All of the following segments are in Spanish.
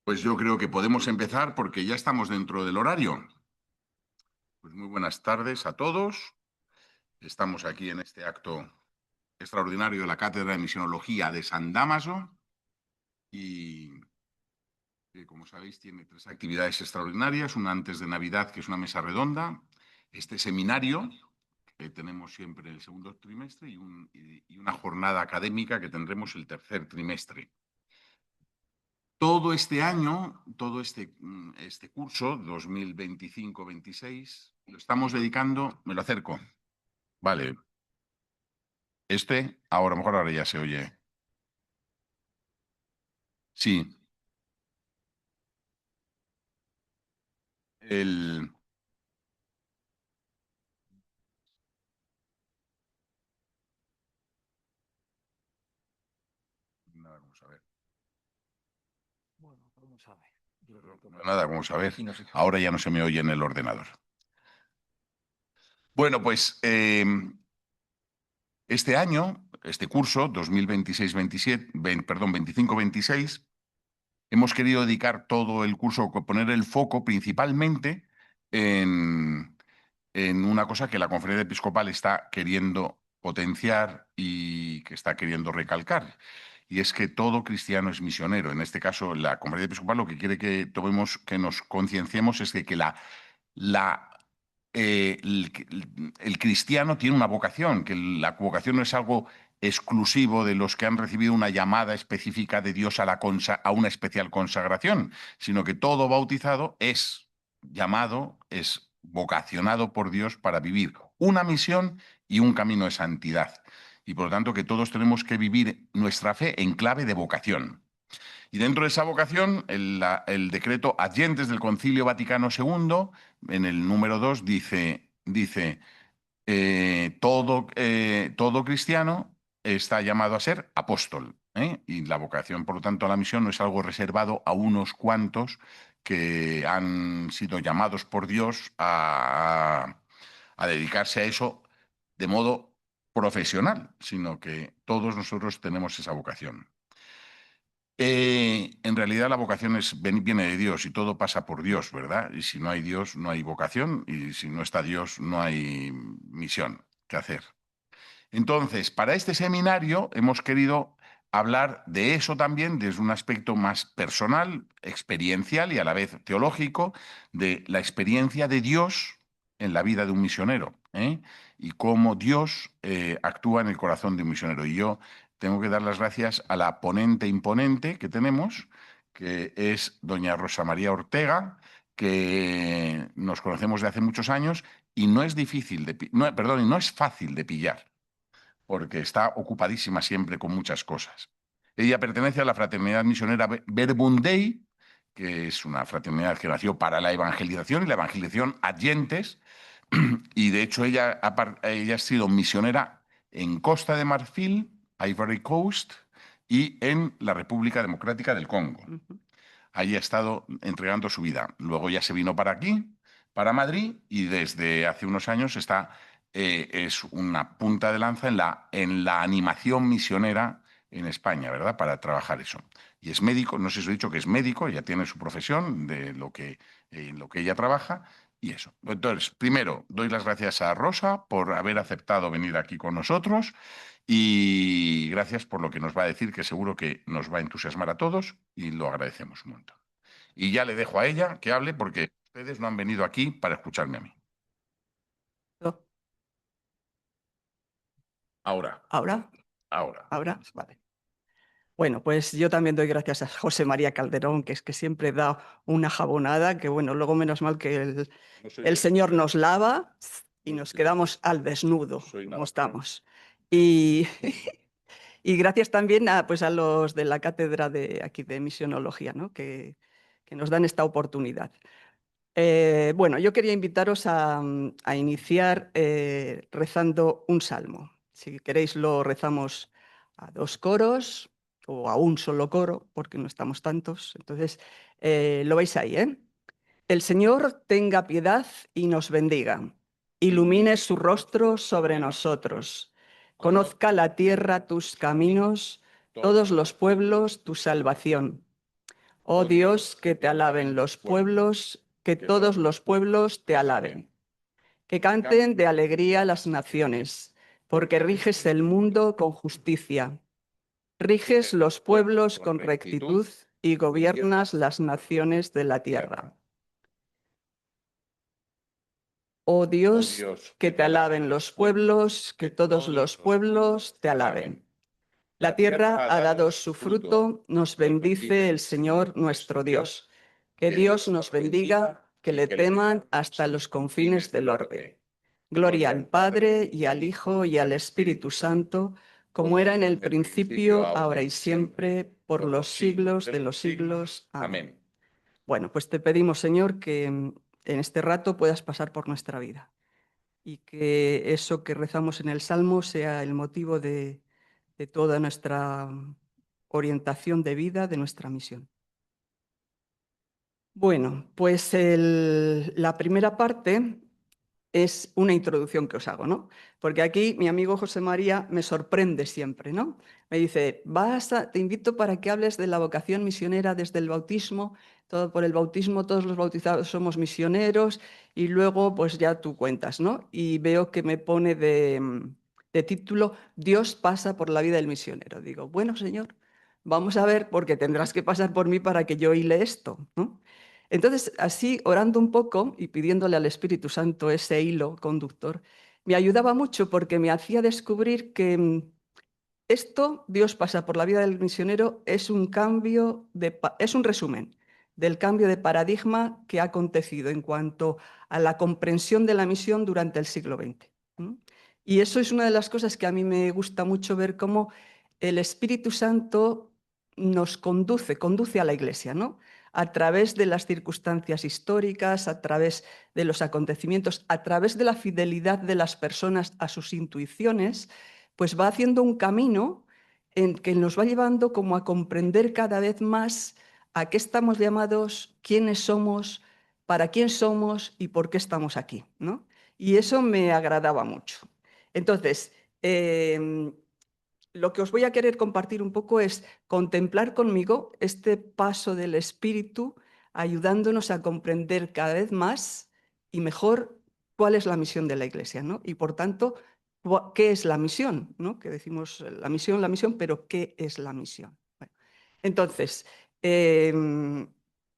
Pues yo creo que podemos empezar porque ya estamos dentro del horario. Pues muy buenas tardes a todos. Estamos aquí en este acto extraordinario de la Cátedra de Misionología de San Dámaso y, como sabéis, tiene tres actividades extraordinarias. Una antes de Navidad, que es una mesa redonda. Este seminario que tenemos siempre el segundo trimestre y una jornada académica que tendremos el tercer trimestre. Todo este año, todo este curso 2025-26, lo estamos dedicando, me lo acerco, vale, ahora, a lo mejor ahora ya se oye. Sí, el... Nada, vamos a ver. Bueno, vamos a ver. Nada, vamos a ver. Ahora ya no se me oye en el ordenador. Bueno, pues este año, este curso 2026-27, perdón, 25-26, hemos querido dedicar todo el curso, poner el foco principalmente en una cosa que la Conferencia Episcopal está queriendo potenciar y que está queriendo recalcar. Y es que todo cristiano es misionero. En este caso, la Conferencia Episcopal lo que quiere que tomemos, que nos concienciemos es de que la, el cristiano tiene una vocación, que la vocación no es algo exclusivo de los que han recibido una llamada específica de Dios a una especial consagración, sino que todo bautizado es llamado, es vocacionado por Dios para vivir una misión y un camino de santidad. Y por lo tanto que todos tenemos que vivir nuestra fe en clave de vocación. Y dentro de esa vocación, el decreto Adyentes del Concilio Vaticano II, en el número 2, dice todo cristiano está llamado a ser apóstol. Y la vocación, por lo tanto, a la misión no es algo reservado a unos cuantos que han sido llamados por Dios a dedicarse a eso de modo profesional, sino que todos nosotros tenemos esa vocación. En realidad la vocación viene de Dios y todo pasa por Dios, ¿verdad? Y si no hay Dios, no hay vocación y si no está Dios, no hay misión que hacer. Entonces, para este seminario hemos querido hablar de eso también desde un aspecto más personal, experiencial y a la vez teológico, de la experiencia de Dios en la vida de un misionero, ¿eh? Y cómo Dios actúa en el corazón de un misionero. Y yo tengo que dar las gracias a la ponente imponente que tenemos, que es doña Rosa María Ortega, que nos conocemos de hace muchos años y no es difícil no es fácil de pillar porque está ocupadísima siempre con muchas cosas. Ella pertenece a la fraternidad misionera Verbum Dei, que es una fraternidad que nació para la evangelización y la evangelización adyentes, y de hecho ella ha sido misionera en Costa de Marfil, Ivory Coast, y en la República Democrática del Congo. Allí ha estado entregando su vida. Luego ya se vino para aquí, para Madrid, y desde hace unos años es una punta de lanza en la animación misionera en España, ¿verdad? Para trabajar eso. Y es médico, no sé si os he dicho que es médico, ya tiene su profesión de en lo que ella trabaja, y eso. Entonces, primero, doy las gracias a Rosa por haber aceptado venir aquí con nosotros y gracias por lo que nos va a decir, que seguro que nos va a entusiasmar a todos y lo agradecemos un montón. Y ya le dejo a ella que hable porque ustedes no han venido aquí para escucharme a mí. No. Ahora, ¿Ahora? ahora. ¿Ahora? Vale. Bueno, pues yo también doy gracias a José María Calderón, que es que siempre da una jabonada, que bueno, luego menos mal que No soy el Señor nos lava y no nos soy- quedamos al desnudo, soy como nada. estamos. Y, y gracias también pues a los de la cátedra de aquí de misionología, ¿no? Que nos dan esta oportunidad. Bueno, yo quería invitaros a iniciar rezando un salmo. Si queréis lo rezamos a dos coros o a un solo coro, porque no estamos tantos. Entonces, lo veis ahí, ¿eh? El Señor tenga piedad y nos bendiga. Ilumine su rostro sobre nosotros. Conozca la tierra tus caminos, todos los pueblos tu salvación. Oh Dios, que te alaben los pueblos, que todos los pueblos te alaben. Que canten de alegría las naciones, porque riges el mundo con justicia. Riges los pueblos con rectitud y gobiernas las naciones de la tierra. Oh Dios, que te alaben los pueblos, que todos los pueblos te alaben. La tierra ha dado su fruto, nos bendice el Señor nuestro Dios. Que Dios nos bendiga, que le teman hasta los confines del orbe. Gloria al Padre, y al Hijo, y al Espíritu Santo, como era en el principio, ahora y siempre, por los siglos de los siglos. Amén. Bueno, pues te pedimos, Señor, que en este rato puedas pasar por nuestra vida y que eso que rezamos en el Salmo sea el motivo de toda nuestra orientación de vida, de nuestra misión. Bueno, pues la primera parte es una introducción que os hago, ¿no? Porque aquí mi amigo José María me sorprende siempre, ¿no? Me dice, te invito para que hables de la vocación misionera desde el bautismo, por el bautismo todos los bautizados somos misioneros y luego pues ya tú cuentas, ¿no? Y veo que me pone de título, Dios pasa por la vida del misionero. Digo, bueno, señor, vamos a ver porque tendrás que pasar por mí para que yo hile esto, ¿no? Entonces, así, orando un poco y pidiéndole al Espíritu Santo ese hilo conductor, me ayudaba mucho porque me hacía descubrir que esto, Dios pasa por la vida del misionero, es un es un resumen del cambio de paradigma que ha acontecido en cuanto a la comprensión de la misión durante el siglo XX. Y eso es una de las cosas que a mí me gusta mucho ver cómo el Espíritu Santo nos conduce a la Iglesia, ¿no? A través de las circunstancias históricas, a través de los acontecimientos, a través de la fidelidad de las personas a sus intuiciones, pues va haciendo un camino en que nos va llevando como a comprender cada vez más a qué estamos llamados, quiénes somos, para quién somos y por qué estamos aquí, ¿no? Y eso me agradaba mucho. Entonces, lo que os voy a querer compartir un poco es contemplar conmigo este paso del Espíritu, ayudándonos a comprender cada vez más y mejor cuál es la misión de la Iglesia, ¿no? Y por tanto, ¿qué es la misión? ¿No? Que decimos la misión, pero ¿qué es la misión? Bueno, entonces,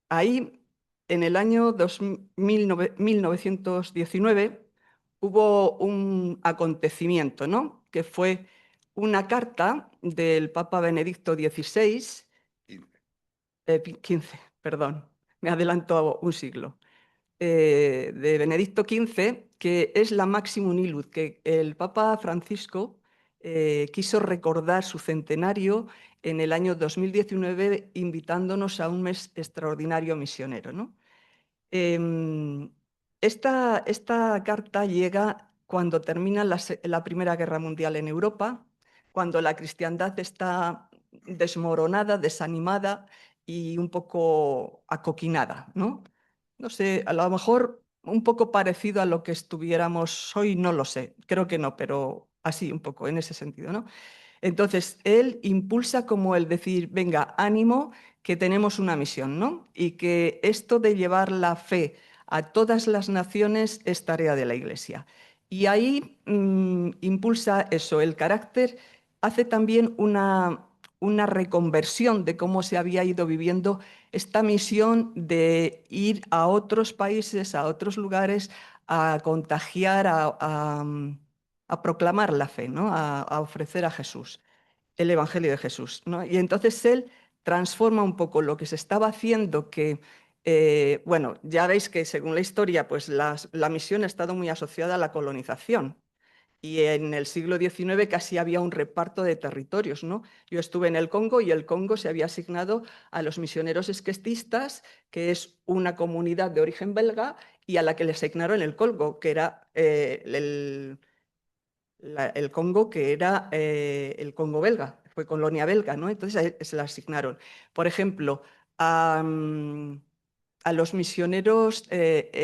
ahí en el año 1919 hubo un acontecimiento, ¿no? Que fue una carta del Papa Benedicto XVI, 15, perdón, me adelanto un siglo, de Benedicto XV, que es la Maximum Illud, que el Papa Francisco quiso recordar su centenario en el año 2019, invitándonos a un mes extraordinario misionero, ¿no? Esta carta llega cuando termina la Primera Guerra Mundial en Europa, cuando la cristiandad está desmoronada, desanimada y un poco acoquinada, ¿no? No sé, a lo mejor un poco parecido a lo que estuviéramos hoy, no lo sé, creo que no, pero así un poco, en ese sentido, ¿no? Entonces, él impulsa como el decir, venga, ánimo, que tenemos una misión, ¿no? Y que esto de llevar la fe a todas las naciones es tarea de la Iglesia. Y ahí impulsa eso, el carácter, hace también una reconversión de cómo se había ido viviendo esta misión de ir a otros países, a otros lugares, a contagiar, a proclamar la fe, ¿no? A ofrecer a Jesús, el Evangelio de Jesús, ¿no? Y entonces él transforma un poco lo que se estaba haciendo, que, bueno, ya veis que según la historia, pues la misión ha estado muy asociada a la colonización. Y en el siglo XIX casi había un reparto de territorios, ¿no? Yo estuve en el Congo y el Congo se había asignado a los misioneros esquestistas, que es una comunidad de origen belga, y a la que le asignaron el Congo, que era el Congo, que era el Congo belga, fue colonia belga, ¿no? Entonces se la asignaron. Por ejemplo, a los misioneros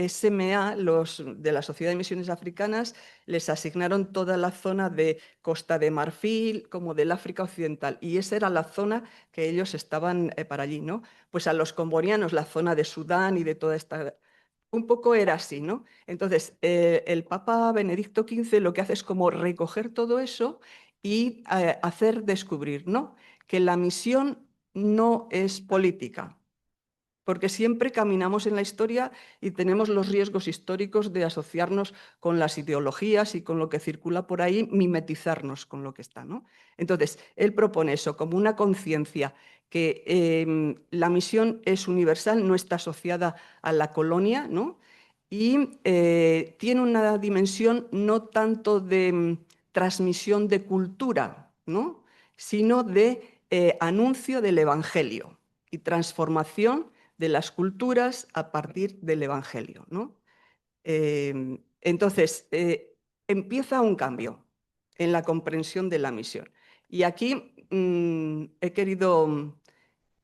SMA, los de la Sociedad de Misiones Africanas, les asignaron toda la zona de Costa de Marfil, como del África Occidental, y esa era la zona que ellos estaban para allí, ¿no? Pues a los combonianos la zona de Sudán y de toda esta... Un poco era así, ¿no? Entonces, el Papa Benedicto XV lo que hace es como recoger todo eso y hacer descubrir, ¿no? Que la misión no es política, porque siempre caminamos en la historia y tenemos los riesgos históricos de asociarnos con las ideologías y con lo que circula por ahí, mimetizarnos con lo que está, ¿no? Entonces, él propone eso como una conciencia que la misión es universal, no está asociada a la colonia, ¿no? Y tiene una dimensión no tanto de transmisión de cultura, ¿no? Sino de anuncio del Evangelio y transformación de las culturas a partir del Evangelio, ¿no? Entonces, empieza un cambio en la comprensión de la misión. Y aquí he querido,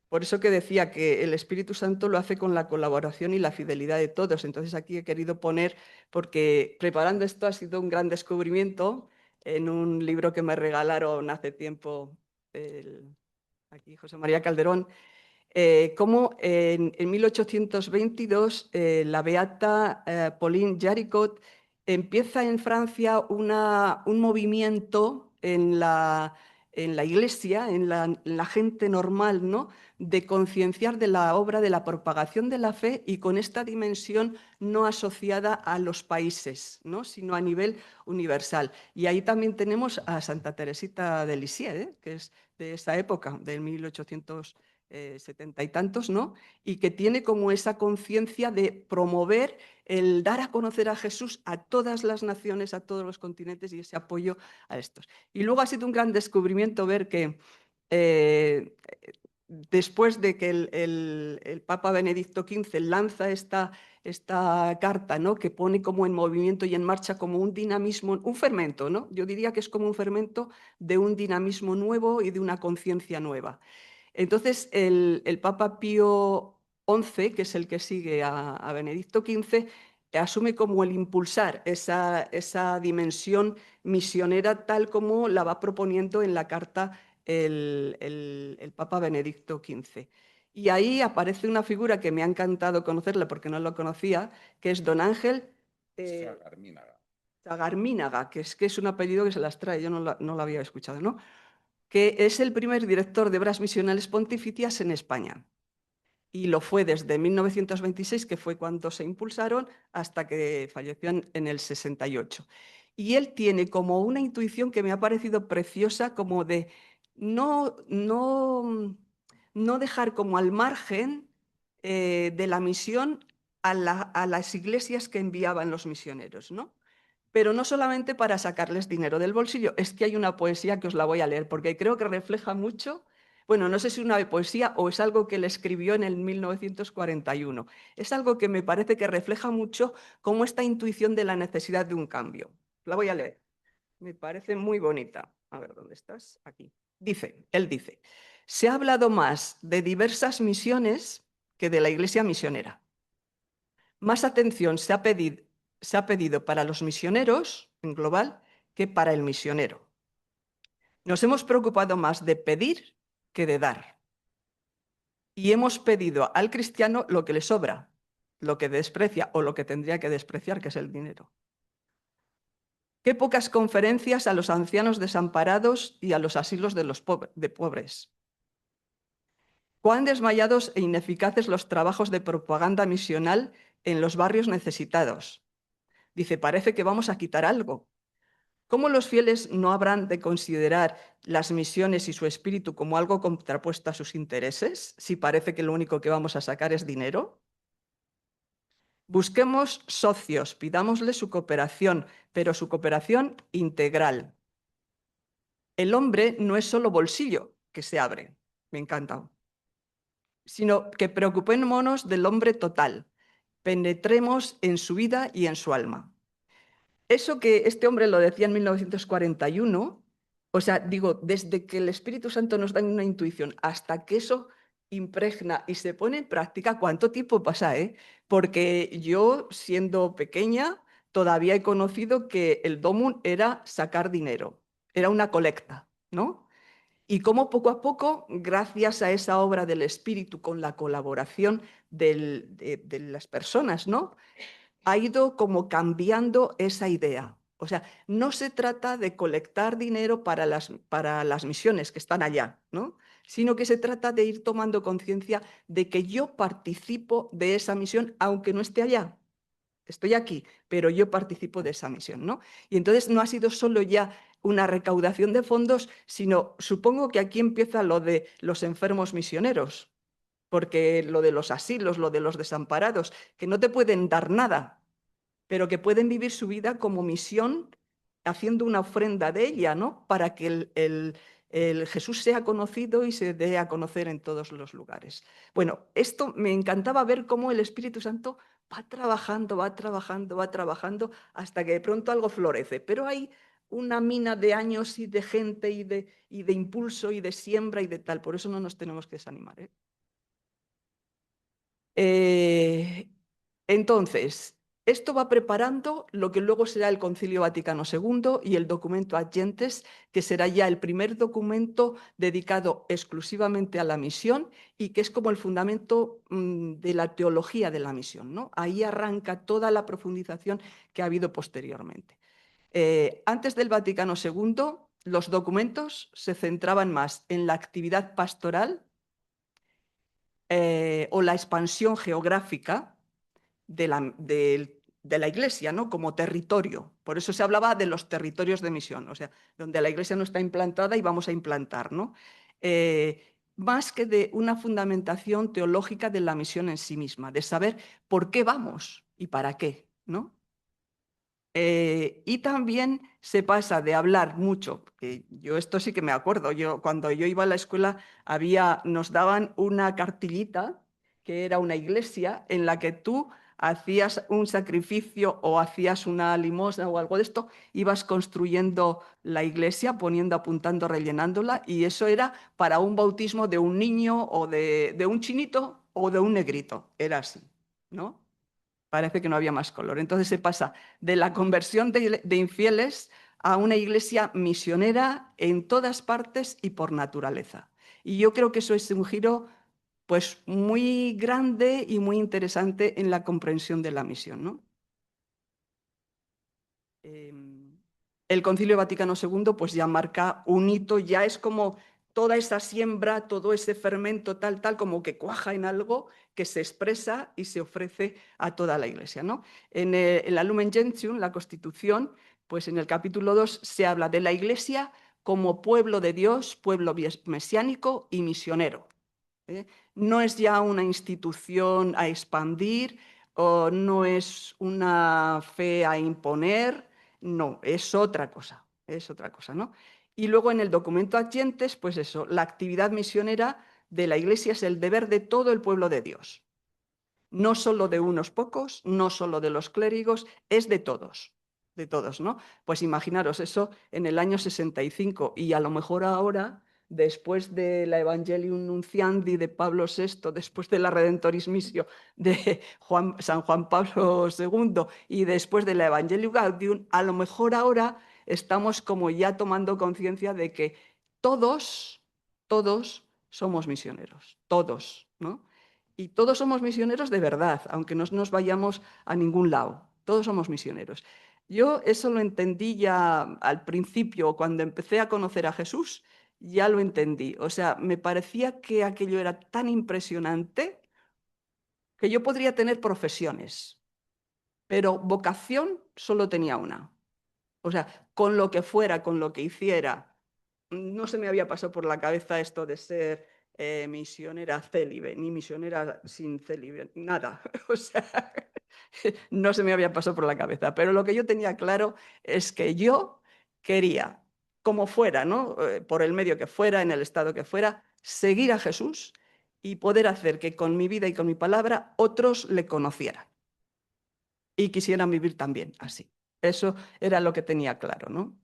por eso que decía que el Espíritu Santo lo hace con la colaboración y la fidelidad de todos. Entonces aquí he querido poner, porque preparando esto ha sido un gran descubrimiento en un libro que me regalaron hace tiempo, aquí José María Calderón, cómo en 1822 la beata Pauline Jaricot empieza en Francia un movimiento en la iglesia, en la gente normal, ¿no? De concienciar de la obra de la propagación de la fe y con esta dimensión no asociada a los países, ¿no? Sino a nivel universal. Y ahí también tenemos a Santa Teresita de Lisieux, que es de esa época, del 1870 y tantos, ¿no? Y que tiene como esa conciencia de promover el dar a conocer a Jesús a todas las naciones, a todos los continentes y ese apoyo a estos. Y luego ha sido un gran descubrimiento ver que después de que el Papa Benedicto XV lanza esta carta, ¿no? Que pone como en movimiento y en marcha como un dinamismo, un fermento, ¿no? Yo diría que es como un fermento de un dinamismo nuevo y de una conciencia nueva. Entonces, el Papa Pío XI, que es el que sigue a Benedicto XV, asume como el impulsar esa dimensión misionera tal como la va proponiendo en la carta el Papa Benedicto XV. Y ahí aparece una figura que me ha encantado conocerla porque no lo conocía, que es don Ángel Sagarmínaga, que es un apellido que se las trae, yo no lo había escuchado, ¿no? Que es el primer director de obras misionales pontificias en España. Y lo fue desde 1926, que fue cuando se impulsaron, hasta que falleció en el 68. Y él tiene como una intuición que me ha parecido preciosa, como de no, no, no dejar como al margen de la misión a las iglesias que enviaban los misioneros, ¿no? Pero no solamente para sacarles dinero del bolsillo, es que hay una poesía que os la voy a leer, porque creo que refleja mucho, bueno, no sé si es una poesía o es algo que él escribió en el 1941. Es algo que me parece que refleja mucho cómo esta intuición de la necesidad de un cambio. La voy a leer. Me parece muy bonita. A ver, ¿dónde estás? Aquí. Él dice, se ha hablado más de diversas misiones que de la iglesia misionera. Más atención se ha pedido para los misioneros en global que para el misionero. Nos hemos preocupado más de pedir que de dar. Y hemos pedido al cristiano lo que le sobra, lo que desprecia o lo que tendría que despreciar, que es el dinero. Qué pocas conferencias a los ancianos desamparados y a los asilos de los pobres. Cuán desmayados e ineficaces los trabajos de propaganda misional en los barrios necesitados. Dice, parece que vamos a quitar algo. ¿Cómo los fieles no habrán de considerar las misiones y su espíritu como algo contrapuesto a sus intereses, si parece que lo único que vamos a sacar es dinero? Busquemos socios, pidámosle su cooperación, pero su cooperación integral. El hombre no es solo bolsillo que se abre, me encanta, sino que preocupémonos del hombre total, penetremos en su vida y en su alma. Eso que este hombre lo decía en 1941, o sea, digo, desde que el Espíritu Santo nos da una intuición hasta que eso impregna y se pone en práctica, ¿cuánto tiempo pasa, eh? Porque yo, siendo pequeña, todavía he conocido que el domum era sacar dinero, era una colecta, ¿no? Y cómo poco a poco, gracias a esa obra del espíritu, con la colaboración de las personas, ¿no? Ha ido como cambiando esa idea. O sea, no se trata de colectar dinero para las misiones que están allá, ¿no? Sino que se trata de ir tomando conciencia de que yo participo de esa misión, aunque no esté allá. Estoy aquí, pero yo participo de esa misión, ¿no? Y entonces no ha sido solo ya una recaudación de fondos, sino supongo que aquí empieza lo de los enfermos misioneros, porque lo de los asilos, lo de los desamparados, que no te pueden dar nada, pero que pueden vivir su vida como misión, haciendo una ofrenda de ella, ¿no? Para que el Jesús sea conocido y se dé a conocer en todos los lugares. Bueno, esto me encantaba ver cómo el Espíritu Santo va trabajando, va trabajando, va trabajando, hasta que de pronto algo florece. Pero hay una mina de años y de gente y de impulso y de siembra y de tal. Por eso no nos tenemos que desanimar, ¿eh? Entonces, esto va preparando lo que luego será el Concilio Vaticano II y el documento Ad Gentes, que será ya el primer documento dedicado exclusivamente a la misión y que es como el fundamento de la teología de la misión, ¿no? Ahí arranca toda la profundización que ha habido posteriormente. Antes del Vaticano II, los documentos se centraban más en la actividad pastoral o la expansión geográfica de la Iglesia, ¿no? Como territorio. Por eso se hablaba de los territorios de misión, o sea, donde la Iglesia no está implantada y vamos a implantar, ¿no? Más que de una fundamentación teológica de la misión en sí misma, de saber por qué vamos y para qué, ¿no? Y también se pasa de hablar mucho, que yo esto sí que me acuerdo, cuando yo iba a la escuela nos daban una cartillita que era una iglesia en la que tú hacías un sacrificio o hacías una limosna o algo de esto, ibas construyendo la iglesia, poniendo, apuntando, rellenándola, y eso era para un bautismo de un niño o de un chinito o de un negrito, era así, ¿no? Parece que no había más color. Entonces se pasa de la conversión de infieles a una iglesia misionera en todas partes y por naturaleza. Y yo creo que eso es un giro pues muy grande y muy interesante en la comprensión de la misión, ¿no? El Concilio Vaticano II pues ya marca un hito, ya es como toda esa siembra, todo ese fermento tal, como que cuaja en algo que se expresa y se ofrece a toda la Iglesia, ¿no? En la Lumen Gentium, la Constitución, pues en el capítulo 2 se habla de la Iglesia como pueblo de Dios, pueblo mesiánico y misionero. ¿Eh? No es ya una institución a expandir o no es una fe a imponer, no, es otra cosa, ¿no? Y luego en el documento Ad Gentes, pues eso, la actividad misionera de la Iglesia es el deber de todo el pueblo de Dios, no solo de unos pocos, no solo de los clérigos, es de todos, ¿no? Pues imaginaros eso en el año 65 y a lo mejor ahora, después de la Evangelium Nunciandi de Pablo VI, después de la Redentoris Missio de San Juan Pablo II y después de la Evangelium Gaudium, a lo mejor ahora estamos como ya tomando conciencia de que todos somos misioneros, todos, ¿no? Y todos somos misioneros de verdad, aunque no nos vayamos a ningún lado. Todos somos misioneros. Yo eso lo entendí ya al principio, cuando empecé a conocer a Jesús, ya lo entendí. O sea, me parecía que aquello era tan impresionante que yo podría tener profesiones, pero vocación solo tenía una. O sea, con lo que fuera, con lo que hiciera, no se me había pasado por la cabeza esto de ser misionera célibe, ni misionera sin célibe, nada. O sea, no se me había pasado por la cabeza. Pero lo que yo tenía claro es que yo quería, como fuera, ¿no? Por el medio que fuera, en el estado que fuera, seguir a Jesús y poder hacer que con mi vida y con mi palabra otros le conocieran y quisieran vivir también así. Eso era lo que tenía claro, ¿no?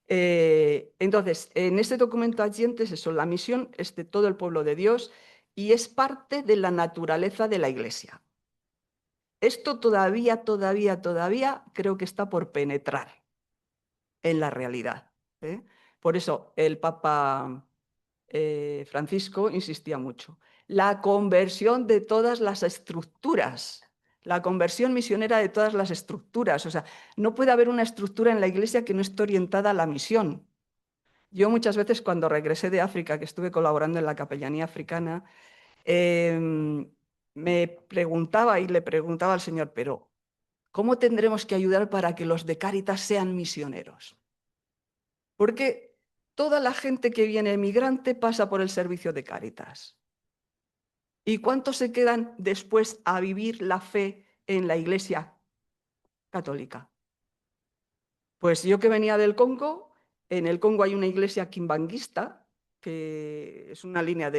Entonces, en este documento Ad Gentes, eso, la misión es de todo el pueblo de Dios y es parte de la naturaleza de la Iglesia. Esto todavía creo que está por penetrar en la realidad, ¿eh? Por eso el Papa Francisco insistía mucho. La conversión de todas las estructuras, la conversión misionera de todas las estructuras. O sea, no puede haber una estructura en la Iglesia que no esté orientada a la misión. Yo muchas veces cuando regresé de África, que estuve colaborando en la capellanía africana, me preguntaba y le preguntaba al Señor, pero ¿cómo tendremos que ayudar para que los de Cáritas sean misioneros? Porque toda la gente que viene emigrante pasa por el servicio de Cáritas. ¿Y cuántos se quedan después a vivir la fe en la Iglesia católica? Pues yo que venía del Congo, en el Congo hay una iglesia kimbanguista, que es una línea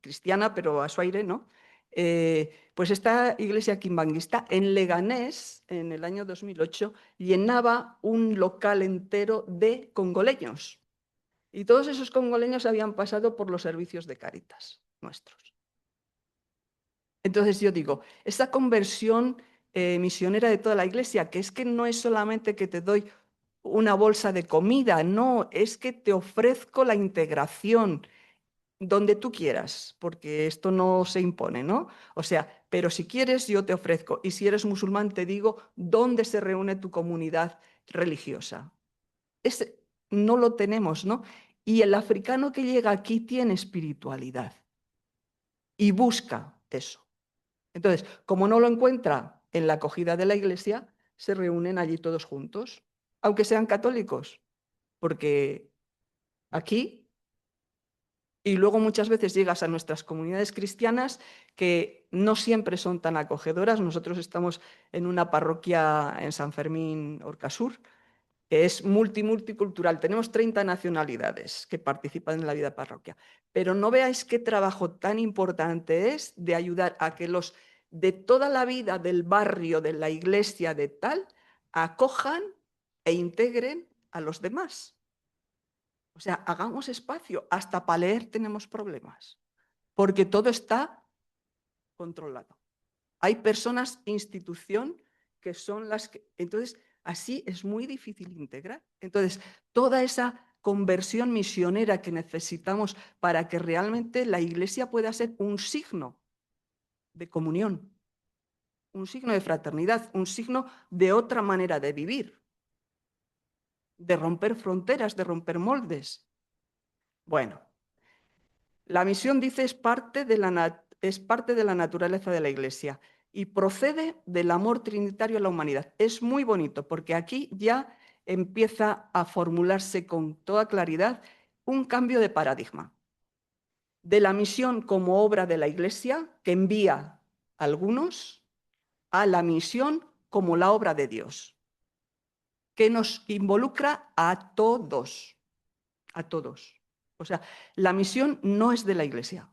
cristiana, pero a su aire, ¿no? Pues esta iglesia kimbanguista en Leganés, en el año 2008, llenaba un local entero de congoleños. Y todos esos congoleños habían pasado por los servicios de Cáritas nuestros. Entonces yo digo, esa conversión misionera de toda la iglesia, que es que no es solamente que te doy una bolsa de comida, no, es que te ofrezco la integración donde tú quieras, porque esto no se impone, ¿no? O sea, pero si quieres yo te ofrezco, y si eres musulmán te digo dónde se reúne tu comunidad religiosa. No lo tenemos, ¿no? Y el africano que llega aquí tiene espiritualidad y busca eso. Entonces, como no lo encuentra en la acogida de la iglesia, se reúnen allí todos juntos, aunque sean católicos, porque aquí, y luego muchas veces llegas a nuestras comunidades cristianas que no siempre son tan acogedoras. Nosotros estamos en una parroquia en San Fermín, Orcasur, que es multicultural. Tenemos 30 nacionalidades que participan en la vida parroquia. Pero no veáis qué trabajo tan importante es de ayudar a que los de toda la vida del barrio, de la iglesia, de tal, acojan e integren a los demás. O sea, hagamos espacio. Hasta para leer tenemos problemas, porque todo está controlado. Hay personas, institución, que son las que... Entonces, así es muy difícil integrar. Entonces, toda esa conversión misionera que necesitamos para que realmente la Iglesia pueda ser un signo de comunión, un signo de fraternidad, un signo de otra manera de vivir, de romper fronteras, de romper moldes. Bueno, la misión, dice, es parte de la naturaleza de la Iglesia y procede del amor trinitario a la humanidad. Es muy bonito porque aquí ya empieza a formularse con toda claridad un cambio de paradigma. De la misión como obra de la Iglesia, que envía a algunos, a la misión como la obra de Dios, que nos involucra a todos, a todos. O sea, la misión no es de la Iglesia.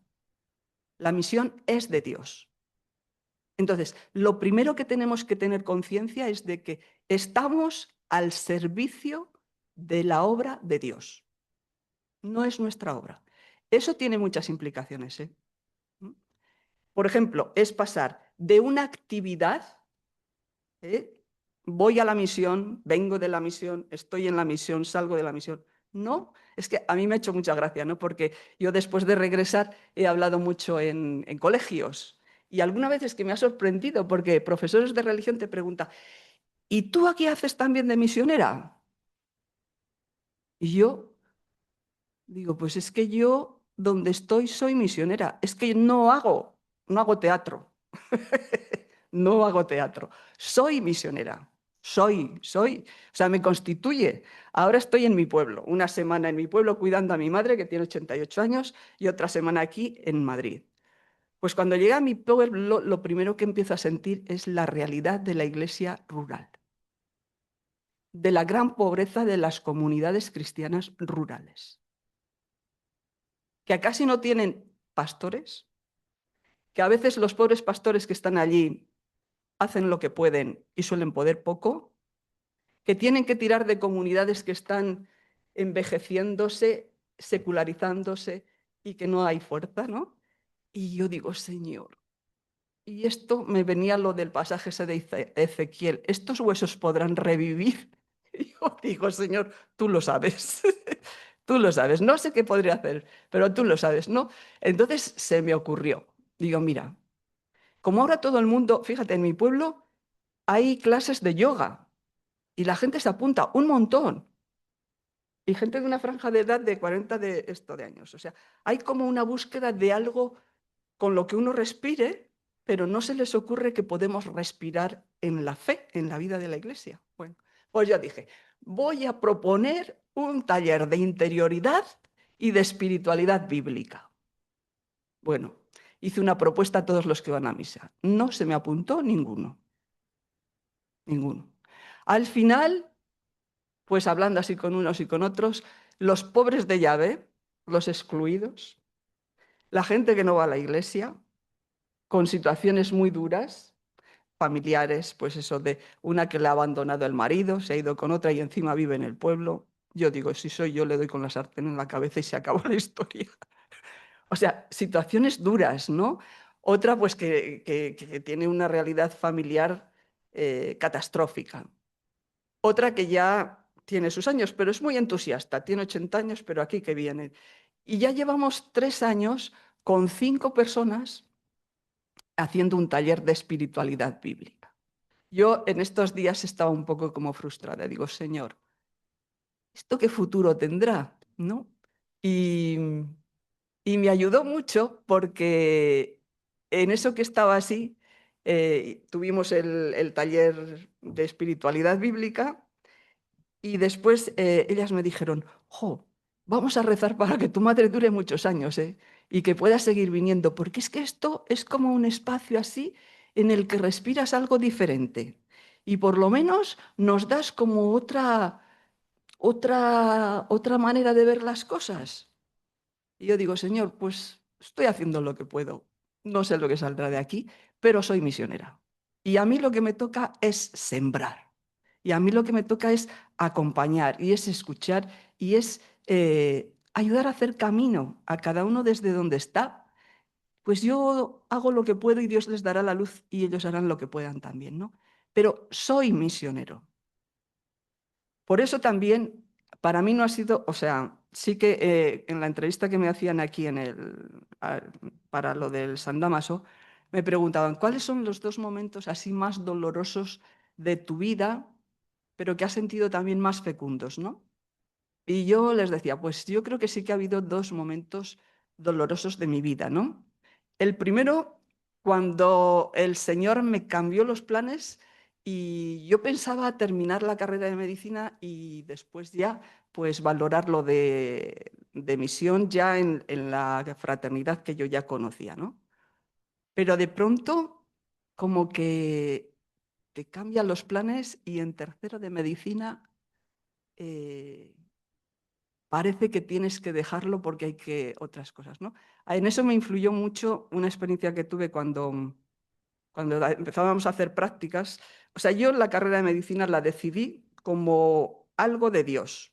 La misión es de Dios. Entonces, lo primero que tenemos que tener conciencia es de que estamos al servicio de la obra de Dios. No es nuestra obra. Eso tiene muchas implicaciones, ¿eh? Por ejemplo, es pasar de una actividad, ¿eh? Voy a la misión, vengo de la misión, estoy en la misión, salgo de la misión. No, es que a mí me ha hecho mucha gracia, ¿no? Porque yo después de regresar he hablado mucho en colegios y alguna vez es que me ha sorprendido porque profesores de religión te preguntan, ¿y tú aquí haces también de misionera? Y yo digo, pues es que yo donde estoy soy misionera, es que no hago teatro, no hago teatro, soy misionera. O sea, me constituye. Ahora estoy en mi pueblo, una semana en mi pueblo cuidando a mi madre, que tiene 88 años, y otra semana aquí en Madrid. Pues cuando llegué a mi pueblo, lo primero que empiezo a sentir es la realidad de la iglesia rural, de la gran pobreza de las comunidades cristianas rurales, que casi no tienen pastores, que a veces los pobres pastores que están allí hacen lo que pueden y suelen poder poco, que tienen que tirar de comunidades que están envejeciéndose, secularizándose y que no hay fuerza, ¿no? Y yo digo, Señor, y esto me venía lo del pasaje ese de Ezequiel, ¿estos huesos podrán revivir? Y yo digo, Señor, tú lo sabes, tú lo sabes, no sé qué podría hacer, pero tú lo sabes, ¿no? Entonces se me ocurrió, digo, mira, como ahora todo el mundo, fíjate, en mi pueblo hay clases de yoga y la gente se apunta un montón. Y gente de una franja de edad de 40 de años. O sea, hay como una búsqueda de algo con lo que uno respire, pero no se les ocurre que podemos respirar en la fe, en la vida de la iglesia. Bueno, pues yo dije, voy a proponer un taller de interioridad y de espiritualidad bíblica. Bueno, hice una propuesta a todos los que van a misa. No se me apuntó ninguno, ninguno. Al final, pues hablando así con unos y con otros, los pobres de llave, los excluidos, la gente que no va a la iglesia, con situaciones muy duras, familiares, pues eso de una que le ha abandonado el marido, se ha ido con otra y encima vive en el pueblo. Yo digo, si soy yo, le doy con la sartén en la cabeza y se acabó la historia. O sea, situaciones duras, ¿no? Otra, pues que tiene una realidad familiar catastrófica. Otra que ya tiene sus años, pero es muy entusiasta, tiene 80 años, pero aquí que viene. Y ya llevamos 3 años con 5 personas haciendo un taller de espiritualidad bíblica. Yo en estos días estaba un poco como frustrada. Digo, Señor, ¿esto qué futuro tendrá? ¿No? Y, y me ayudó mucho porque en eso que estaba así, tuvimos el taller de espiritualidad bíblica. Y después ellas me dijeron, jo, vamos a rezar para que tu madre dure muchos años, ¿eh? Y que pueda seguir viniendo, porque es que esto es como un espacio así en el que respiras algo diferente. Y por lo menos nos das como otra manera de ver las cosas. Y yo digo, Señor, pues estoy haciendo lo que puedo. No sé lo que saldrá de aquí, pero soy misionera. Y a mí lo que me toca es sembrar. Y a mí lo que me toca es acompañar y es escuchar y es ayudar a hacer camino a cada uno desde donde está. Pues yo hago lo que puedo y Dios les dará la luz y ellos harán lo que puedan también, ¿no? Pero soy misionero. Por eso también, para mí no ha sido, o sea, sí que en la entrevista que me hacían aquí para lo del San Damaso, me preguntaban, ¿cuáles son los 2 momentos así más dolorosos de tu vida, pero que has sentido también más fecundos, ¿no? Y yo les decía, pues yo creo que sí que ha habido 2 momentos dolorosos de mi vida, ¿no? El primero, cuando el Señor me cambió los planes y yo pensaba terminar la carrera de medicina y después ya, pues valorarlo de misión ya en la fraternidad que yo ya conocía, ¿no? Pero de pronto, como que te cambian los planes y en tercero de medicina eh, parece que tienes que dejarlo porque hay que otras cosas, ¿no? En eso me influyó mucho una experiencia que tuve cuando empezábamos a hacer prácticas. O sea, yo la carrera de medicina la decidí como algo de Dios.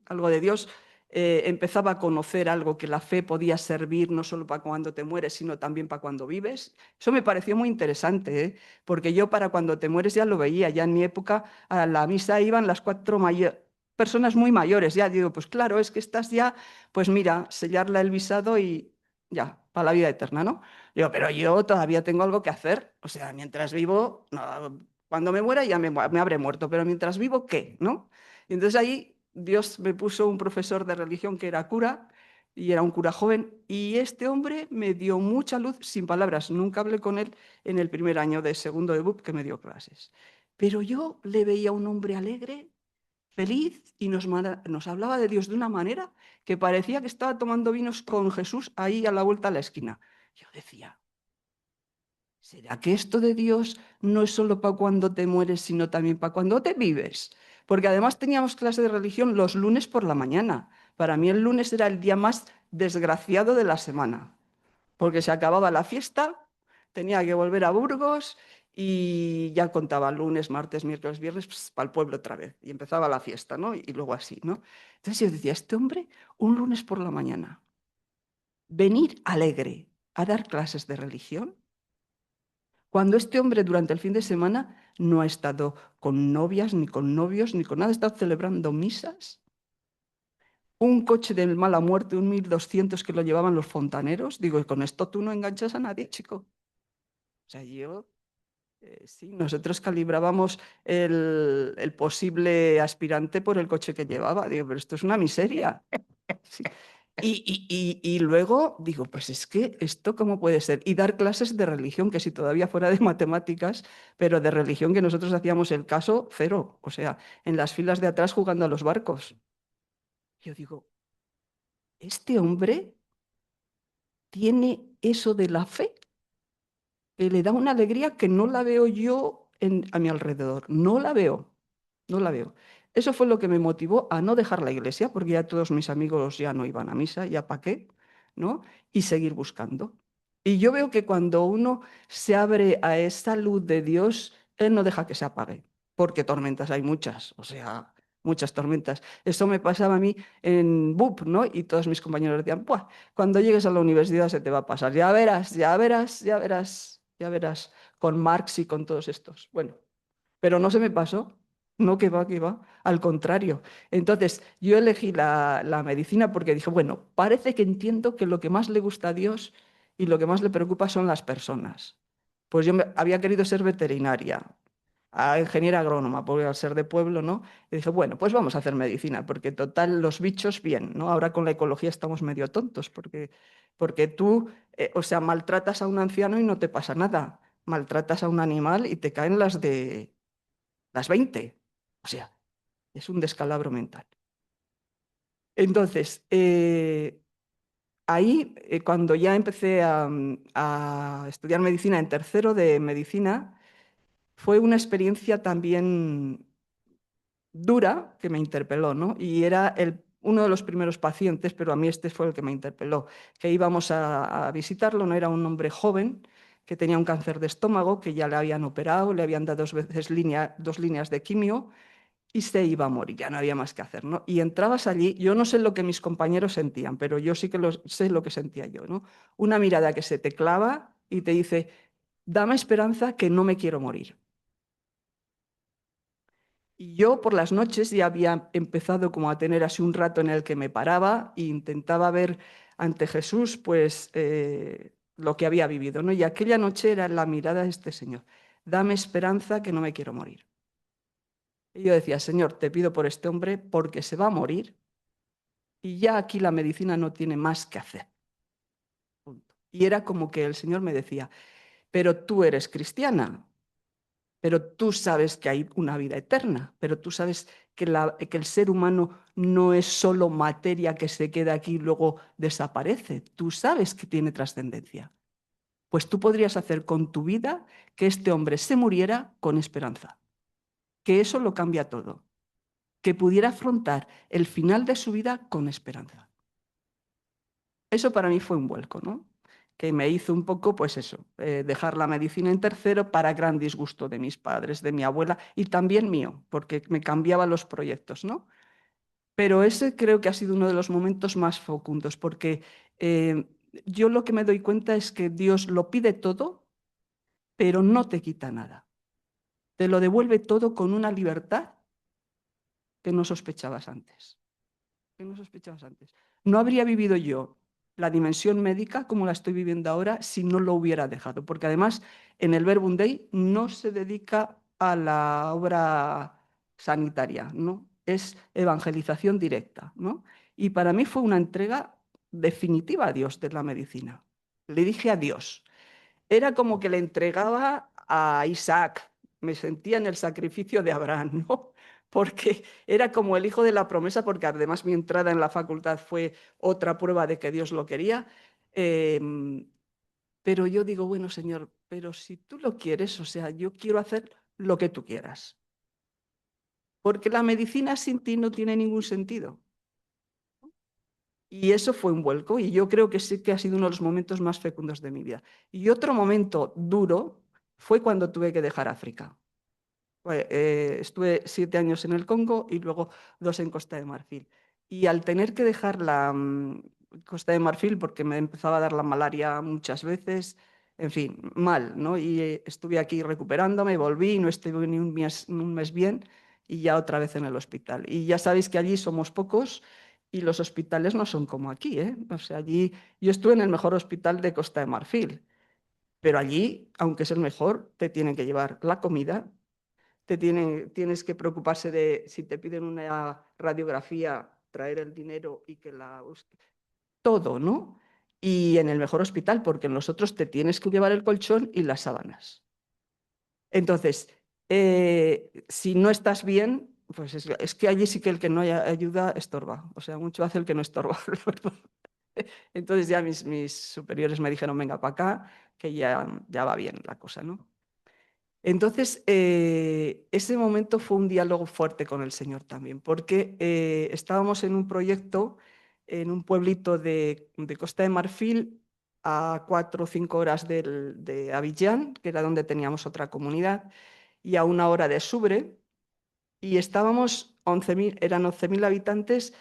Algo de Dios. Empezaba a conocer algo que la fe podía servir no solo para cuando te mueres, sino también para cuando vives. Eso me pareció muy interesante, ¿eh? Porque yo para cuando te mueres ya lo veía. Ya en mi época a la misa iban las 4 personas muy mayores. Ya digo, pues claro, es que estás ya, pues mira, sellarle el visado y ya, para la vida eterna, ¿no? Digo, pero yo todavía tengo algo que hacer. O sea, mientras vivo, no, cuando me muera ya me habré muerto, pero mientras vivo, ¿qué? ¿No? Y entonces ahí Dios me puso un profesor de religión que era cura y era un cura joven y este hombre me dio mucha luz sin palabras. Nunca hablé con él en el primer año de segundo de BUP que me dio clases. Pero yo le veía un hombre alegre, feliz y nos hablaba de Dios de una manera que parecía que estaba tomando vinos con Jesús ahí a la vuelta a la esquina. Yo decía, ¿será que esto de Dios no es solo para cuando te mueres, sino también para cuando te vives? Porque además teníamos clase de religión los lunes por la mañana. Para mí el lunes era el día más desgraciado de la semana, porque se acababa la fiesta, tenía que volver a Burgos y ya contaba lunes, martes, miércoles, viernes, pues, para el pueblo otra vez. Y empezaba la fiesta, ¿no? Y luego así, ¿no? Entonces yo decía, este hombre, un lunes por la mañana, venir alegre, a dar clases de religión? Cuando este hombre durante el fin de semana no ha estado con novias, ni con novios, ni con nada, ha estado celebrando misas. Un coche de mala muerte, un 1200 que lo llevaban los fontaneros. Digo, con esto tú no enganchas a nadie, chico. O sea, sí, nosotros calibrábamos el posible aspirante por el coche que llevaba. Digo, pero esto es una miseria. Sí. Y luego digo, pues es que esto cómo puede ser. Y dar clases de religión, que si todavía fuera de matemáticas, pero de religión que nosotros hacíamos el caso cero. O sea, en las filas de atrás jugando a los barcos. Yo digo, este hombre tiene eso de la fe, que le da una alegría que no la veo yo a mi alrededor. No la veo, no la veo. Eso fue lo que me motivó a no dejar la iglesia, porque ya todos mis amigos ya no iban a misa, ya para qué, ¿no? Y seguir buscando. Y yo veo que cuando uno se abre a esa luz de Dios, Él no deja que se apague, porque tormentas hay muchas, o sea, muchas tormentas. Eso me pasaba a mí en BUP, ¿no? Y todos mis compañeros decían, ¡buah! Cuando llegues a la universidad se te va a pasar, ya verás, ya verás, ya verás, ya verás, con Marx y con todos estos. Bueno, pero no se me pasó. No, que va, al contrario. Entonces, yo elegí la medicina porque dije, bueno, parece que entiendo que lo que más le gusta a Dios y lo que más le preocupa son las personas. Pues había querido ser veterinaria, a ingeniera agrónoma, porque al ser de pueblo, ¿no? Y dije, bueno, pues vamos a hacer medicina, porque total, los bichos, bien, ¿no? Ahora con la ecología estamos medio tontos, porque tú, o sea, maltratas a un anciano y no te pasa nada. Maltratas a un animal y te caen las 20. O sea, es un descalabro mental. Entonces, ahí, cuando ya empecé a estudiar medicina en tercero de medicina, fue una experiencia también dura que me interpeló, ¿no? Y era uno de los primeros pacientes, pero a mí este fue el que me interpeló, que íbamos a visitarlo, no era un hombre joven que tenía un cáncer de estómago, que ya le habían operado, le habían dado 2 líneas de quimio y se iba a morir, ya no había más que hacer, ¿no? Y entrabas allí, yo no sé lo que mis compañeros sentían, pero yo sí que sé lo que sentía yo, ¿no? Una mirada que se te clava y te dice, dame esperanza que no me quiero morir. Y yo por las noches ya había empezado como a tener así un rato en el que me paraba e intentaba ver ante Jesús pues lo que había vivido, ¿no? Y aquella noche era la mirada de este Señor, dame esperanza que no me quiero morir. Y yo decía, Señor, te pido por este hombre porque se va a morir y ya aquí la medicina no tiene más que hacer. Punto. Y era como que el Señor me decía, pero tú eres cristiana, pero tú sabes que hay una vida eterna, pero tú sabes que el ser humano no es solo materia que se queda aquí y luego desaparece. Tú sabes que tiene trascendencia. Pues tú podrías hacer con tu vida que este hombre se muriera con esperanza, que eso lo cambia todo, que pudiera afrontar el final de su vida con esperanza. Eso para mí fue un vuelco, ¿no? Que me hizo un poco, pues eso, dejar la medicina en tercero para gran disgusto de mis padres, de mi abuela y también mío, porque me cambiaba los proyectos, ¿no? Pero ese creo que ha sido uno de los momentos más fecundos, porque yo lo que me doy cuenta es que Dios lo pide todo, pero no te quita nada. Te lo devuelve todo con una libertad que no sospechabas antes. Que no sospechabas antes. No habría vivido yo la dimensión médica como la estoy viviendo ahora si no lo hubiera dejado, porque además en el Verbum Dei no se dedica a la obra sanitaria, ¿no? Es evangelización directa, ¿no? Y para mí fue una entrega definitiva a Dios de la medicina. Le dije a Dios, era como que le entregaba a Isaac, me sentía en el sacrificio de Abraham, ¿no? Porque era como el hijo de la promesa, porque además mi entrada en la facultad fue otra prueba de que Dios lo quería. Pero yo digo, bueno, Señor, pero si tú lo quieres, o sea, yo quiero hacer lo que tú quieras. Porque la medicina sin ti no tiene ningún sentido. Y eso fue un vuelco y yo creo que sí que ha sido uno de los momentos más fecundos de mi vida. Y otro momento duro fue cuando tuve que dejar África. Estuve 7 años en el Congo y luego 2 en Costa de Marfil. Y al tener que dejar Costa de Marfil porque me empezaba a dar la malaria muchas veces, en fin, mal, ¿no? Y estuve aquí recuperándome, volví, no estuve ni un mes bien y ya otra vez en el hospital. Y ya sabéis que allí somos pocos y los hospitales no son como aquí, ¿eh? O sea, allí yo estuve en el mejor hospital de Costa de Marfil, pero allí, aunque es el mejor, te tienen que llevar la comida, tienes que preocuparse de si te piden una radiografía, traer el dinero y que la todo, ¿no? Y en el mejor hospital, porque en los otros te tienes que llevar el colchón y las sábanas. Entonces, si no estás bien, pues es que allí sí que el que no ayuda estorba. O sea, mucho hace el que no estorba. Entonces ya mis superiores me dijeron, venga para acá, que ya va bien la cosa, ¿no? Entonces, ese momento fue un diálogo fuerte con el Señor también, porque estábamos en un proyecto en un pueblito de Costa de Marfil, a 4 o 5 horas de Abiyán, que era donde teníamos otra comunidad, y a 1 hora de Subre, y estábamos 11.000, eran 11.000 habitantes,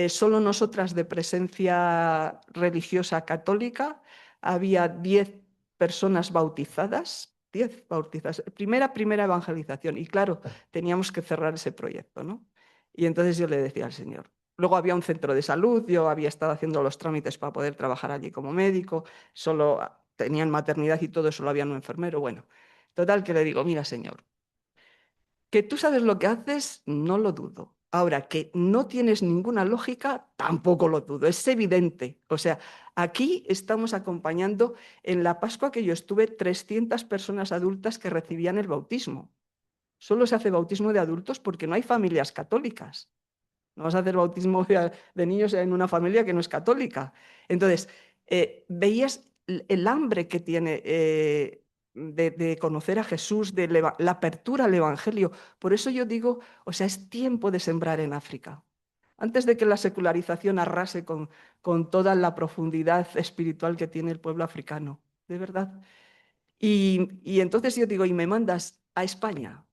solo nosotras de presencia religiosa católica, había 10 personas bautizadas, 10 bautizadas, primera evangelización, y claro, teníamos que cerrar ese proyecto, ¿no? Y entonces yo le decía al Señor, luego había un centro de salud, yo había estado haciendo los trámites para poder trabajar allí como médico, solo tenían maternidad y todo, solo había un enfermero, bueno, total que le digo, mira Señor, que tú sabes lo que haces, no lo dudo. Ahora, que no tienes ninguna lógica, tampoco lo dudo, es evidente. O sea, aquí estamos acompañando en la Pascua que yo estuve 300 personas adultas que recibían el bautismo. Solo se hace bautismo de adultos porque no hay familias católicas. No vas a hacer bautismo de niños en una familia que no es católica. Entonces, veías el hambre que tiene de conocer a Jesús, de la apertura al Evangelio. Por eso yo digo, o sea, es tiempo de sembrar en África. Antes de que la secularización arrase con toda la profundidad espiritual que tiene el pueblo africano, de verdad. Y entonces yo digo, y me mandas a España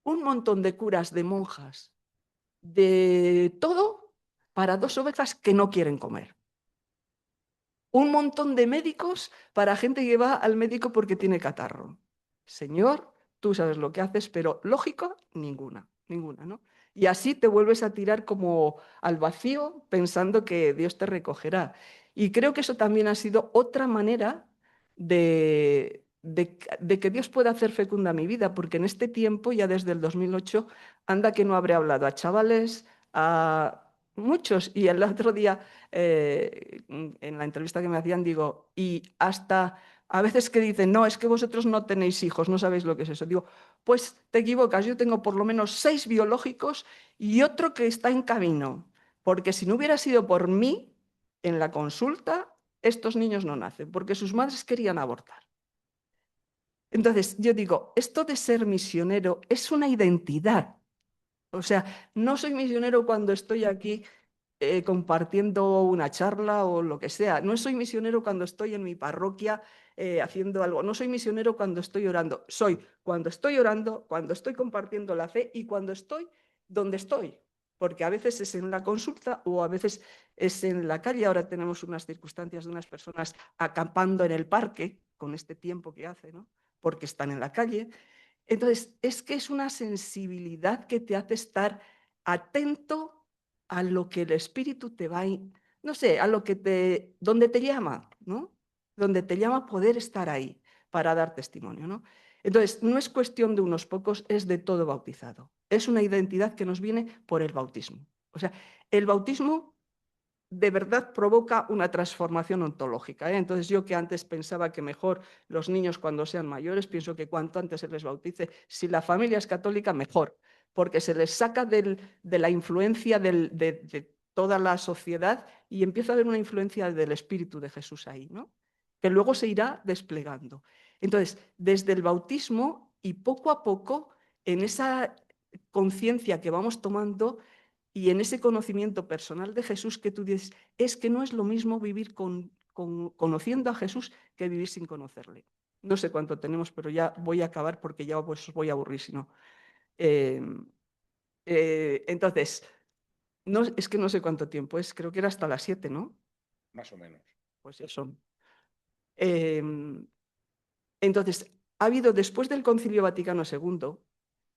un montón de curas, de monjas, de todo para 2 ovejas que no quieren comer. Un montón de médicos para gente que va al médico porque tiene catarro. Señor, tú sabes lo que haces, pero lógica, ninguna, ¿no? Y así te vuelves a tirar como al vacío pensando que Dios te recogerá. Y creo que eso también ha sido otra manera de que Dios pueda hacer fecunda mi vida, porque en este tiempo, ya desde el 2008, anda que no habré hablado a chavales, a muchos, y el otro día en la entrevista que me hacían, digo, y hasta a veces que dicen, no, es que vosotros no tenéis hijos, no sabéis lo que es eso. Digo, pues te equivocas, yo tengo por lo menos 6 biológicos y otro que está en camino, porque si no hubiera sido por mí, en la consulta, estos niños no nacen, porque sus madres querían abortar. Entonces, yo digo, esto de ser misionero es una identidad. O sea, no soy misionero cuando estoy aquí compartiendo una charla o lo que sea. No soy misionero cuando estoy en mi parroquia haciendo algo. No soy misionero cuando estoy orando. Soy cuando estoy orando, cuando estoy compartiendo la fe y cuando estoy donde estoy. Porque a veces es en la consulta o a veces es en la calle. Ahora tenemos unas circunstancias de unas personas acampando en el parque con este tiempo que hace, ¿no? Porque están en la calle. Entonces, es que es una sensibilidad que te hace estar atento a lo que el espíritu te va, no sé, a lo que donde te llama, ¿no? Donde te llama poder estar ahí para dar testimonio, ¿no? Entonces, no es cuestión de unos pocos, es de todo bautizado. Es una identidad que nos viene por el bautismo. O sea, el bautismo de verdad provoca una transformación ontológica, ¿eh? Entonces yo que antes pensaba que mejor los niños cuando sean mayores, pienso que cuanto antes se les bautice, si la familia es católica, mejor, porque se les saca de la influencia de toda la sociedad y empieza a haber una influencia del Espíritu de Jesús ahí, ¿no? Que luego se irá desplegando. Entonces, desde el bautismo y poco a poco, en esa conciencia que vamos tomando, y en ese conocimiento personal de Jesús que tú dices, es que no es lo mismo vivir conociendo a Jesús que vivir sin conocerle. No sé cuánto tenemos, pero ya voy a acabar porque ya pues, os voy a aburrir, si no. Eh, entonces, no, es que no sé cuánto tiempo es, creo que era hasta las 7, ¿no? Más o menos. Pues eso. Entonces, ha habido después del Concilio Vaticano II,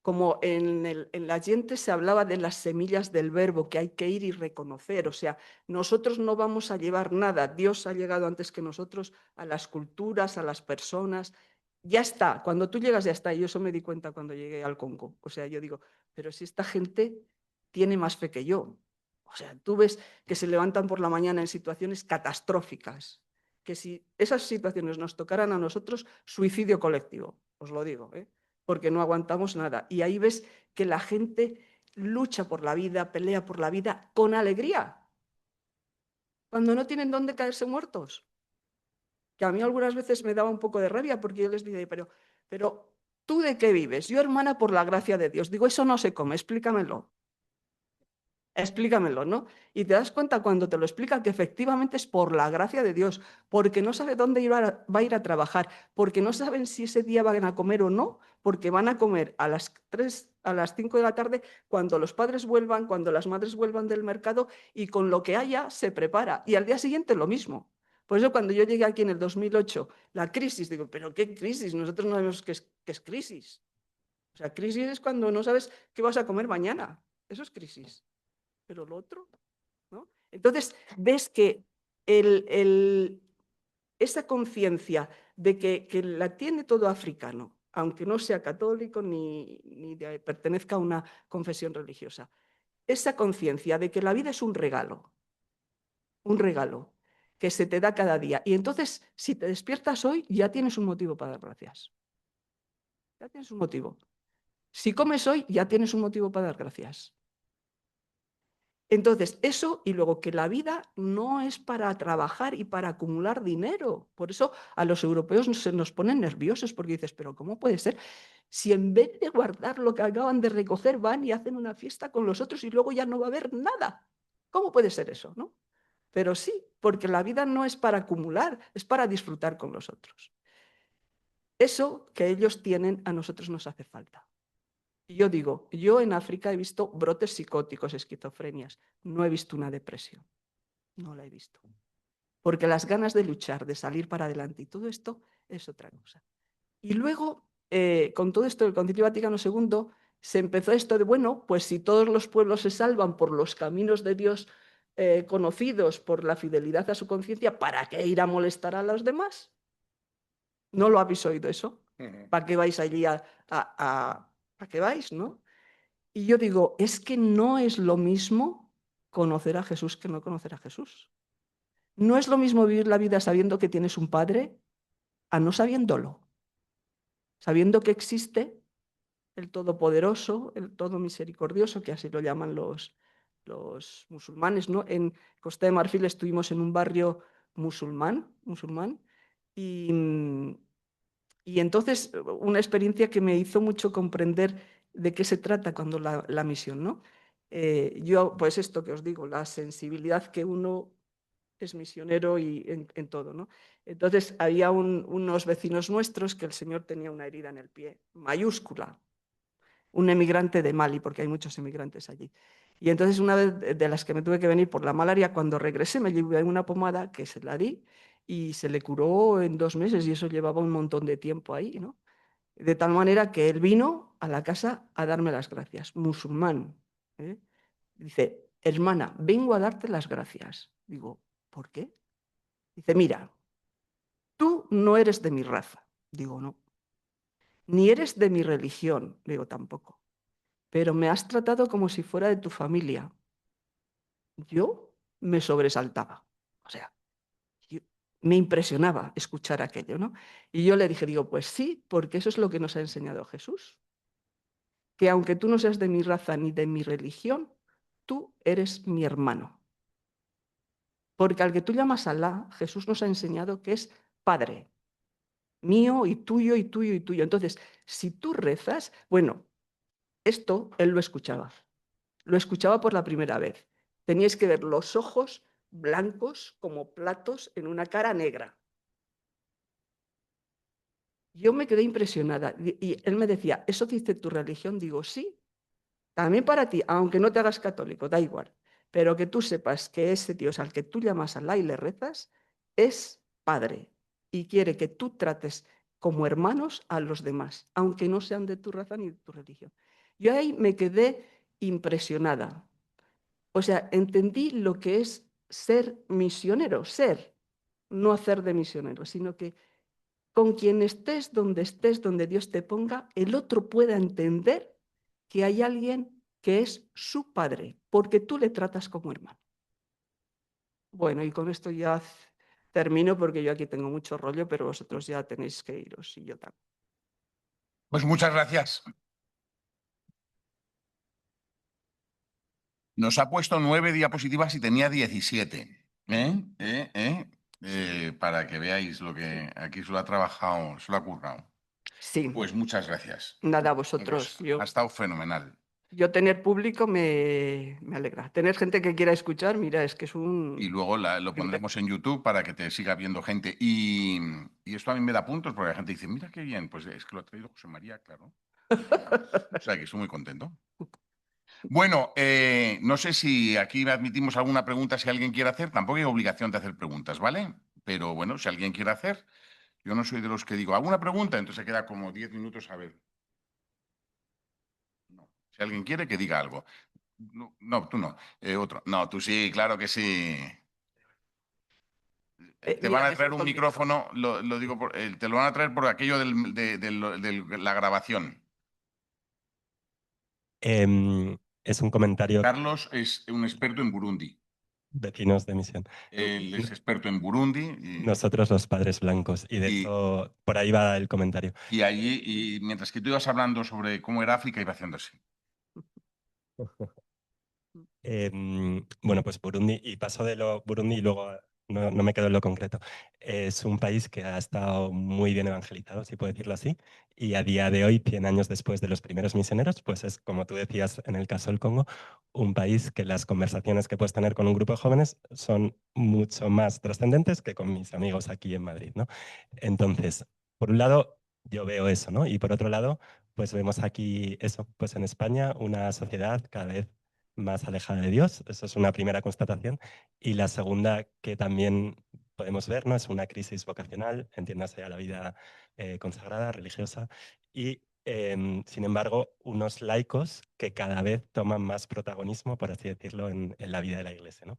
como en la gente se hablaba de las semillas del verbo que hay que ir y reconocer, o sea, nosotros no vamos a llevar nada, Dios ha llegado antes que nosotros a las culturas, a las personas, ya está, cuando tú llegas ya está, y yo eso me di cuenta cuando llegué al Congo, o sea, yo digo, pero si esta gente tiene más fe que yo, o sea, tú ves que se levantan por la mañana en situaciones catastróficas, que si esas situaciones nos tocaran a nosotros, suicidio colectivo, os lo digo, porque no aguantamos nada. Y ahí ves que la gente lucha por la vida, pelea por la vida con alegría, cuando no tienen dónde caerse muertos. Que a mí algunas veces me daba un poco de rabia porque yo les dije, pero ¿tú de qué vives? Yo, hermana, por la gracia de Dios. Digo, eso no se come, explícamelo. Explícamelo, ¿no? Y te das cuenta cuando te lo explica que efectivamente es por la gracia de Dios, porque no sabe dónde va a ir a trabajar, porque no saben si ese día van a comer o no, porque van a comer a las 3, a las 5 de la tarde, cuando los padres vuelvan, cuando las madres vuelvan del mercado, y con lo que haya se prepara. Y al día siguiente lo mismo. Por eso cuando yo llegué aquí en el 2008, la crisis, digo, ¿pero qué crisis? Nosotros no sabemos qué es crisis. O sea, crisis es cuando no sabes qué vas a comer mañana. Eso es crisis. Pero lo otro, ¿no? Entonces, ves que esa conciencia de que la tiene todo africano, aunque no sea católico ni pertenezca a una confesión religiosa, esa conciencia de que la vida es un regalo que se te da cada día. Y entonces, si te despiertas hoy, ya tienes un motivo para dar gracias. Ya tienes un motivo. Si comes hoy, ya tienes un motivo para dar gracias. Entonces, eso y luego que la vida no es para trabajar y para acumular dinero. Por eso a los europeos se nos ponen nerviosos porque dices, pero ¿cómo puede ser? Si en vez de guardar lo que acaban de recoger van y hacen una fiesta con los otros y luego ya no va a haber nada. ¿Cómo puede ser eso, no? Pero sí, porque la vida no es para acumular, es para disfrutar con los otros. Eso que ellos tienen a nosotros nos hace falta. Y yo digo, yo en África he visto brotes psicóticos, esquizofrenias, no he visto una depresión, no la he visto. Porque las ganas de luchar, de salir para adelante y todo esto es otra cosa. Y luego, con todo esto del Concilio Vaticano II, se empezó esto de, bueno, pues si todos los pueblos se salvan por los caminos de Dios conocidos, por la fidelidad a su conciencia, ¿para qué ir a molestar a los demás? ¿No lo habéis oído eso? ¿Para qué vais allí ¿para qué vais, no? Y yo digo, es que no es lo mismo conocer a Jesús que no conocer a Jesús. No es lo mismo vivir la vida sabiendo que tienes un padre a no sabiéndolo. Sabiendo que existe el Todopoderoso, el Todo Misericordioso, que así lo llaman los musulmanes, ¿no? En Costa de Marfil estuvimos en un barrio musulmán y, y entonces una experiencia que me hizo mucho comprender de qué se trata cuando la misión, ¿no? Yo, pues esto que os digo, la sensibilidad que uno es misionero y en todo, ¿no? Entonces había unos vecinos nuestros que el señor tenía una herida en el pie, mayúscula, un emigrante de Mali, porque hay muchos emigrantes allí. Y entonces una vez de las que me tuve que venir por la malaria, cuando regresé me llevé una pomada que se la di y se le curó en 2 meses y eso llevaba un montón de tiempo ahí, ¿no? De tal manera que él vino a la casa a darme las gracias, musulmán. ¿eh? Dice, hermana, vengo a darte las gracias. Digo, ¿por qué? Dice, mira, tú no eres de mi raza. Digo, no. Ni eres de mi religión. Digo, tampoco. Pero me has tratado como si fuera de tu familia. Yo me sobresaltaba. O sea, me impresionaba escuchar aquello, ¿no? Y yo le dije, digo, pues sí, porque eso es lo que nos ha enseñado Jesús. Que aunque tú no seas de mi raza ni de mi religión, tú eres mi hermano. Porque al que tú llamas Alá, Jesús nos ha enseñado que es Padre, mío y tuyo y tuyo y tuyo. Entonces, si tú rezas, bueno, esto él lo escuchaba. Lo escuchaba por la primera vez. Teníais que ver los ojos blancos como platos en una cara negra. Yo me quedé impresionada y él me decía, ¿eso dice tu religión? Digo, sí, también para ti, aunque no te hagas católico, da igual. pero que tú sepas que ese Dios al que tú llamas Alá y le rezas es Padre y quiere que tú trates como hermanos a los demás, aunque no sean de tu raza ni de tu religión. Yo ahí me quedé impresionada. O sea, entendí lo que es ser misionero, ser, no hacer de misionero, sino que con quien estés, donde Dios te ponga, el otro pueda entender que hay alguien que es su padre, porque tú le tratas como hermano. Bueno, y con esto ya termino porque yo aquí tengo mucho rollo, pero vosotros ya tenéis que iros y yo también. Pues muchas gracias. Nos ha puesto 9 diapositivas y tenía 17. Para que veáis lo que aquí se lo ha trabajado, se lo ha currado. Sí, Pues muchas gracias. nada, Pues vosotros, ha estado fenomenal. yo tener público me alegra. Tener gente que quiera escuchar, mira, es que es Y un luego lo privilegio. pondremos en YouTube para que te siga viendo gente. Y esto a mí me da puntos porque la gente dice, mira qué bien, pues es que lo ha traído José María, claro. O sea, que estoy muy contento. Bueno, no sé si aquí admitimos alguna pregunta si alguien quiere hacer. Tampoco hay obligación de hacer preguntas, ¿vale? Pero bueno, si alguien quiere hacer, yo no soy de los que digo, ¿alguna pregunta? Entonces se queda como 10 minutos a ver. No. Si alguien quiere, que diga algo. No, no, tú no. Otro. No, tú sí, claro que sí. Te van Mira, a es un traer un contexto. micrófono, lo digo, te lo van a traer por aquello de la grabación. Es un comentario, Carlos es un experto en Burundi. vecinos de misión. Él es experto en Burundi Nosotros los padres blancos, y de y, hecho por ahí va el comentario. y allí, y mientras que tú ibas hablando sobre cómo era África, iba haciendo así. Bueno, pues Burundi, y paso de lo Burundi y luego no me quedo en lo concreto. Es un país que ha estado muy bien evangelizado, si puedo decirlo así, y a día de hoy, 100 años después de los primeros misioneros, pues es, como tú decías en el caso del Congo, un país que las conversaciones que puedes tener con un grupo de jóvenes son mucho más trascendentes que con mis amigos aquí en Madrid, ¿no? Entonces, por un lado, yo veo eso, ¿no? Y por otro lado, pues vemos aquí eso, pues en España una sociedad cada vez más alejada de Dios. Eso es una primera constatación. Y la segunda que también podemos ver, ¿no? Es una crisis vocacional, entiéndase a la vida consagrada, religiosa, y sin embargo, unos laicos que cada vez toman más protagonismo, por así decirlo, en la vida de la iglesia, ¿no?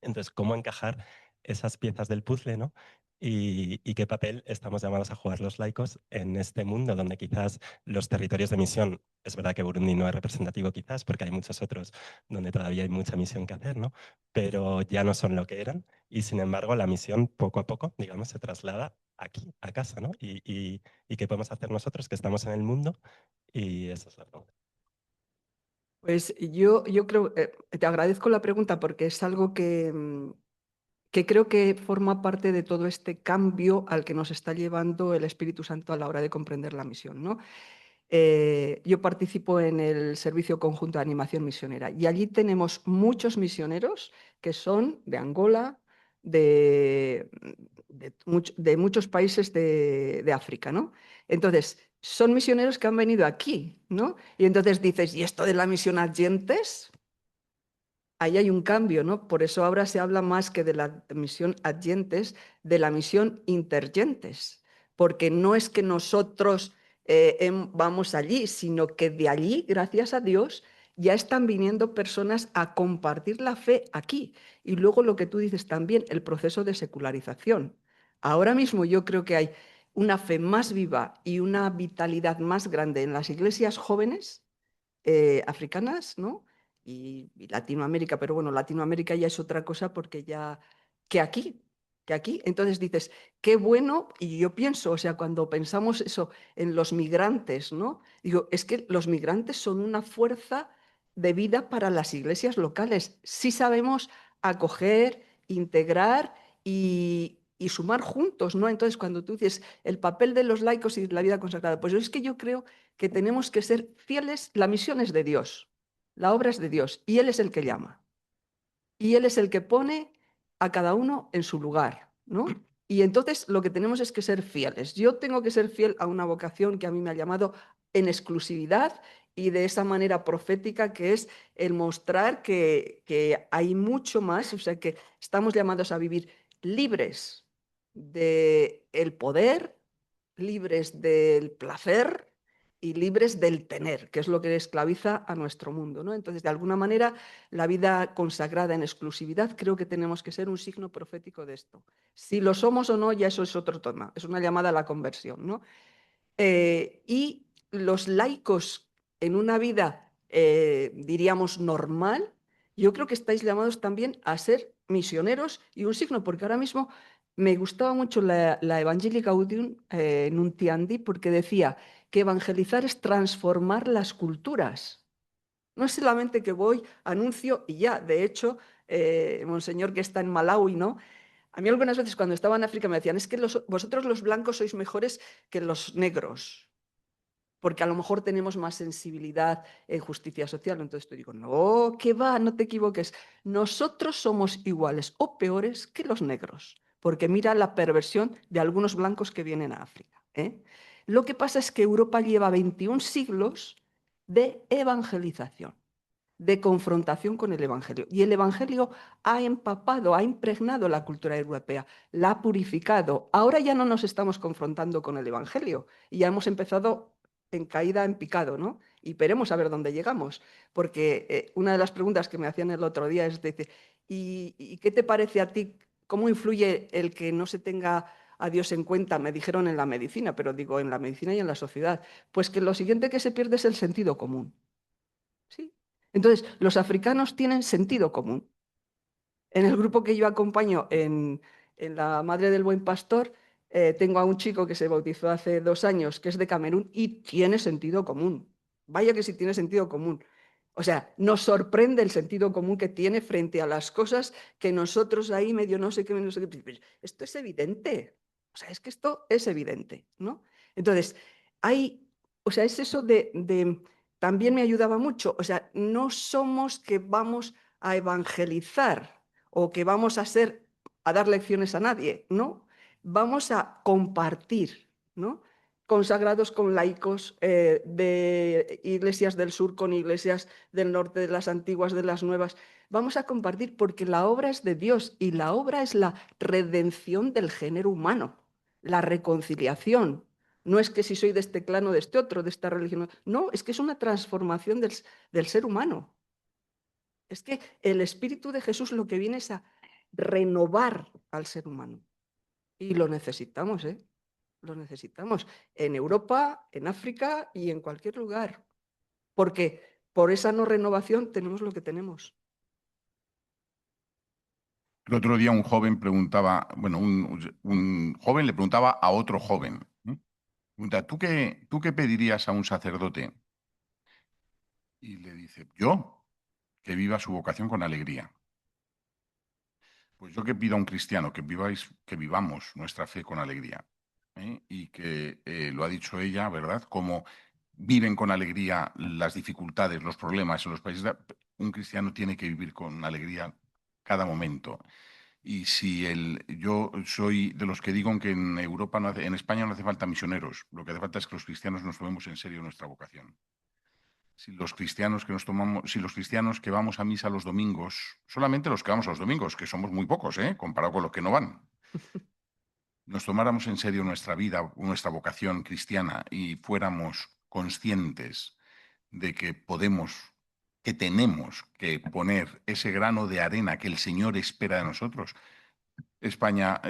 Entonces, ¿cómo encajar esas piezas del puzzle, ¿no? Y qué papel estamos llamados a jugar los laicos en este mundo donde quizás los territorios de misión, es verdad que Burundi no es representativo quizás porque hay muchos otros donde todavía hay mucha misión que hacer, ¿no? Pero ya no son lo que eran y sin embargo la misión poco a poco, digamos, se traslada aquí, a casa, ¿no? Y qué podemos hacer nosotros que estamos en el mundo y esa es la pregunta. Pues yo creo, te agradezco la pregunta porque es algo que creo que forma parte de todo este cambio al que nos está llevando el Espíritu Santo a la hora de comprender la misión, ¿no? Yo participo en el Servicio Conjunto de Animación Misionera y allí tenemos muchos misioneros que son de Angola, de muchos países de África, ¿no? Entonces, son misioneros que han venido aquí, ¿no? Y entonces dices, ¿y esto de la misión adyentes? Ahí hay un cambio, ¿no? Por eso ahora se habla más que de la misión adyentes, de la misión intergentes, porque no es que nosotros vamos allí, sino que de allí, gracias a Dios, ya están viniendo personas a compartir la fe aquí. Y luego lo que tú dices también, el proceso de secularización. Ahora mismo yo creo que hay una fe más viva y una vitalidad más grande en las iglesias jóvenes africanas, ¿no? Y Latinoamérica, pero bueno, Latinoamérica ya es otra cosa porque ya que aquí, que aquí. Entonces dices, qué bueno, y yo pienso, o sea, cuando pensamos eso en los migrantes, ¿no? Digo, es que los migrantes son una fuerza de vida para las iglesias locales. Sí sabemos acoger, integrar y sumar juntos, ¿no? Entonces, cuando tú dices el papel de los laicos y la vida consagrada, pues es que yo creo que tenemos que ser fieles, la misión es de Dios, la obra es de Dios, y Él es el que llama, y Él es el que pone a cada uno en su lugar, ¿no? Y entonces lo que tenemos es que ser fieles. Yo tengo que ser fiel a una vocación que a mí me ha llamado en exclusividad y de esa manera profética que es el mostrar que hay mucho más, o sea, que estamos llamados a vivir libres del poder, libres del placer y libres del tener, que es lo que esclaviza a nuestro mundo, ¿no? Entonces, de alguna manera, la vida consagrada en exclusividad, creo que tenemos que ser un signo profético de esto. Si lo somos o no, ya eso es otro tema, es una llamada a la conversión, ¿no? Y los laicos en una vida, diríamos, normal, yo creo que estáis llamados también a ser misioneros y un signo, porque ahora mismo me gustaba mucho la Evangelii Gaudium Nuntiandi, porque decía que evangelizar es transformar las culturas. No es solamente que voy, anuncio y ya. De hecho, Monseñor que está en Malawi, ¿no? A mí algunas veces cuando estaba en África me decían, es que vosotros los blancos sois mejores que los negros, porque a lo mejor tenemos más sensibilidad en justicia social. Entonces te digo, no, ¿qué va? No te equivoques. Nosotros somos iguales o peores que los negros, porque mira la perversión de algunos blancos que vienen a África, ¿eh? Lo que pasa es que Europa lleva 21 siglos de evangelización, de confrontación con el Evangelio. Y el Evangelio ha empapado, ha impregnado la cultura europea, la ha purificado. Ahora ya no nos estamos confrontando con el Evangelio y ya hemos empezado en caída, en picado, ¿no? Y veremos a ver dónde llegamos. Porque una de las preguntas que me hacían el otro día es, decir, ¿y qué te parece a ti? ¿Cómo influye el que no se tenga a Dios en cuenta? Me dijeron en la medicina, pero digo, en la medicina y en la sociedad. Pues que lo siguiente que se pierde es el sentido común. ¿Sí? Entonces, los africanos tienen sentido común. En el grupo que yo acompaño en la Madre del Buen Pastor, tengo a un chico que se bautizó hace 2 años, que es de Camerún y tiene sentido común. Vaya que sí tiene sentido común. O sea, nos sorprende el sentido común que tiene frente a las cosas que nosotros ahí medio no sé qué, no sé qué. Esto es evidente. O sea, es que esto es evidente, ¿no? Entonces, o sea, es eso también me ayudaba mucho. O sea, no somos que vamos a evangelizar o que vamos a dar lecciones a nadie, ¿no? Vamos a compartir, ¿no? Consagrados con laicos de iglesias del sur con iglesias del norte, de las antiguas, de las nuevas. Vamos a compartir porque la obra es de Dios y la obra es la redención del género humano, la reconciliación. No es que si soy de este clan o de este otro, de esta religión. No, es que es una transformación del ser humano. Es que el Espíritu de Jesús lo que viene es a renovar al ser humano. Y lo necesitamos, ¿eh? Lo necesitamos en Europa, en África y en cualquier lugar. Porque por esa no renovación tenemos lo que tenemos. El otro día un joven preguntaba, bueno, un joven le preguntaba a otro joven, ¿eh? Pregunta, ¿tú qué pedirías a un sacerdote? Y le dice, yo, que viva su vocación con alegría. Pues yo que pido a un cristiano que vivamos nuestra fe con alegría, ¿eh? Y que lo ha dicho ella, ¿verdad? Como viven con alegría las dificultades, los problemas en los países. Un cristiano tiene que vivir con alegría cada momento. Y si yo soy de los que digo que en Europa, en España no hace falta misioneros, lo que hace falta es que los cristianos nos tomemos en serio nuestra vocación. Si los cristianos que vamos a misa los domingos, solamente los que vamos a los domingos, que somos muy pocos, comparado con los que no van, nos tomáramos en serio nuestra vida, nuestra vocación cristiana y fuéramos conscientes de que que tenemos que poner ese grano de arena que el Señor espera de nosotros, España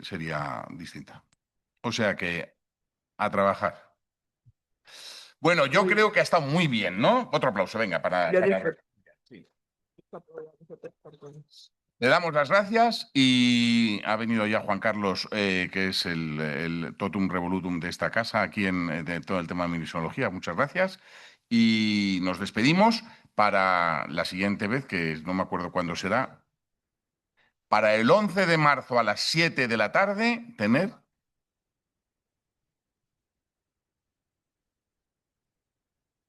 sería distinta. O sea que a trabajar. Bueno, yo creo que ha estado muy bien, ¿no? Otro aplauso, venga, Sí. Le damos las gracias y ha venido ya Juan Carlos, que es el totum revolutum de esta casa, aquí de todo el tema de misiología. Muchas gracias. Y nos despedimos para la siguiente vez, que no me acuerdo cuándo será, para el 11 de marzo a las 7 de la tarde, tener...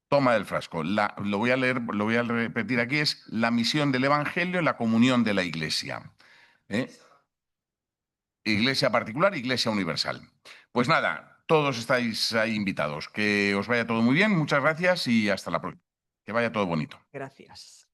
Toma del frasco. Lo voy a leer, lo voy a repetir aquí, es la misión del Evangelio en la comunión de la Iglesia. ¿Eh? Iglesia particular, Iglesia universal. Pues nada, todos estáis ahí invitados. Que os vaya todo muy bien, muchas gracias y hasta la próxima. Que vaya todo bonito. Gracias.